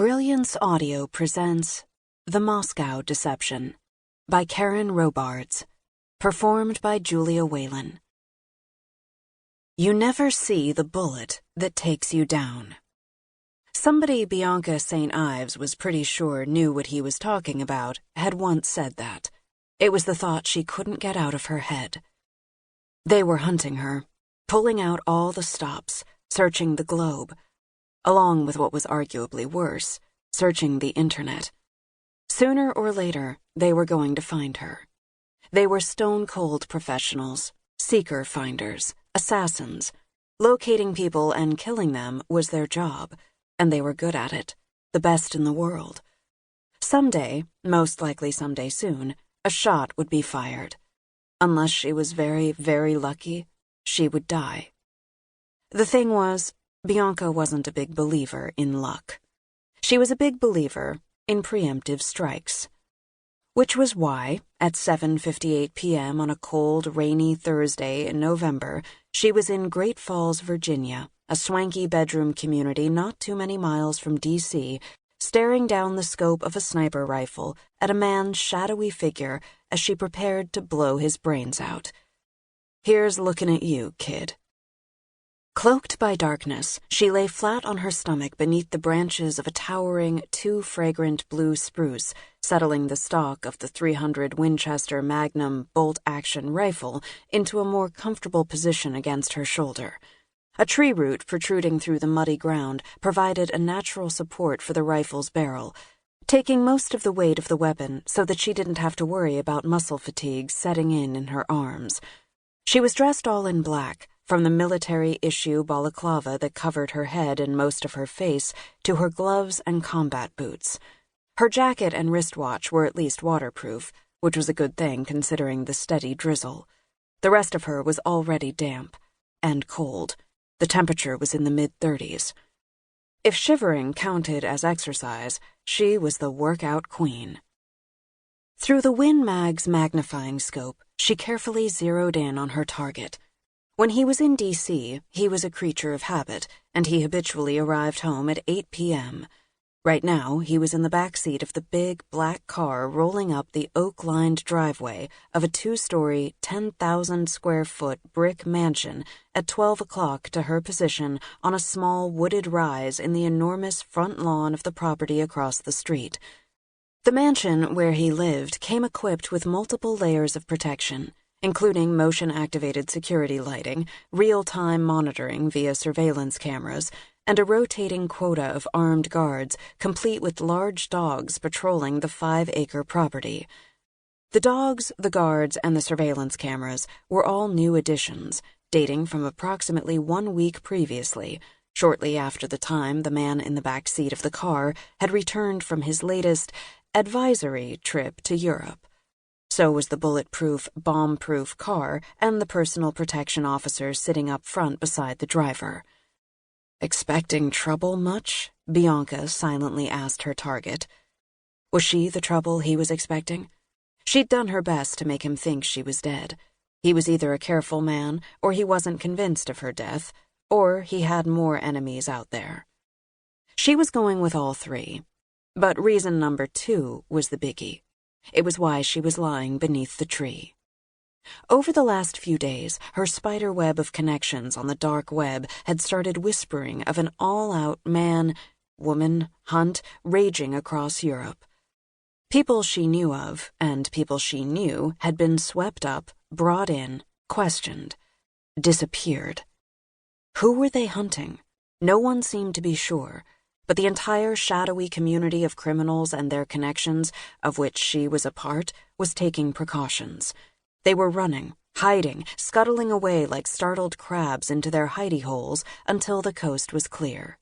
Brilliance Audio presents The Moscow Deception by Karen Robards, performed by Julia Whalen. You never see the bullet that takes you down. Somebody Bianca St. Ives was pretty sure knew what he was talking about had once said that. It was the thought she couldn't get out of her head. They were hunting her, pulling out all the stops, searching the globe, along with what was arguably worse, searching the internet. Sooner or later, they were going to find her. They were stone-cold professionals, seeker-finders, assassins. Locating people and killing them was their job, and they were good at it, the best in the world. Someday, most likely someday soon, a shot would be fired. Unless she was very, very lucky, she would die. The thing was, Bianca wasn't a big believer in luck. She was a big believer in preemptive strikes. Which was why, at 7:58 p.m. on a cold, rainy Thursday in November, she was in Great Falls, Virginia, a swanky bedroom community not too many miles from D.C., staring down the scope of a sniper rifle at a man's shadowy figure as she prepared to blow his brains out. "Here's looking at you, kid." Cloaked by darkness, she lay flat on her stomach beneath the branches of a towering, too-fragrant blue spruce, settling the stock of the .300 Winchester Magnum bolt-action rifle into a more comfortable position against her shoulder. A tree root protruding through the muddy ground provided a natural support for the rifle's barrel, taking most of the weight of the weapon so that she didn't have to worry about muscle fatigue setting in her arms. She was dressed all in black, from the military-issue balaclava that covered her head and most of her face to her gloves and combat boots. Her jacket and wristwatch were at least waterproof, which was a good thing considering the steady drizzle. The rest of her was already damp and cold. The temperature was in the mid-30s. If shivering counted as exercise, she was the workout queen. Through the WinMag's magnifying scope, she carefully zeroed in on her target. When he was in D.C., he was a creature of habit, and he habitually arrived home at 8 p.m. Right now, he was in the back seat of the big, black car rolling up the oak-lined driveway of a 2-story, 10,000-square-foot brick mansion at 12 o'clock to her position on a small wooded rise in the enormous front lawn of the property across the street. The mansion where he lived came equipped with multiple layers of protection, including motion-activated security lighting, real-time monitoring via surveillance cameras, and a rotating quota of armed guards, complete with large dogs patrolling the 5-acre property. The dogs, the guards, and the surveillance cameras were all new additions, dating from approximately 1 week previously, shortly after the time the man in the back seat of the car had returned from his latest advisory trip to Europe. So was the bulletproof, bomb-proof car and the personal protection officer sitting up front beside the driver. "Expecting trouble much?" Bianca silently asked her target. Was she the trouble he was expecting? She'd done her best to make him think she was dead. He was either a careful man, or he wasn't convinced of her death, or he had more enemies out there. She was going with all three. But reason number 2 was the biggie. It was why she was lying beneath the tree. Over the last few days, her spider web of connections on the dark web had started whispering of an all-out man-woman hunt raging across Europe. People she knew of, and people she knew, had been swept up, brought in, questioned, disappeared. Who were they hunting? No one seemed to be sure, but the entire shadowy community of criminals and their connections, of which she was a part, was taking precautions. They were running, hiding, scuttling away like startled crabs into their hidey holes until the coast was clear.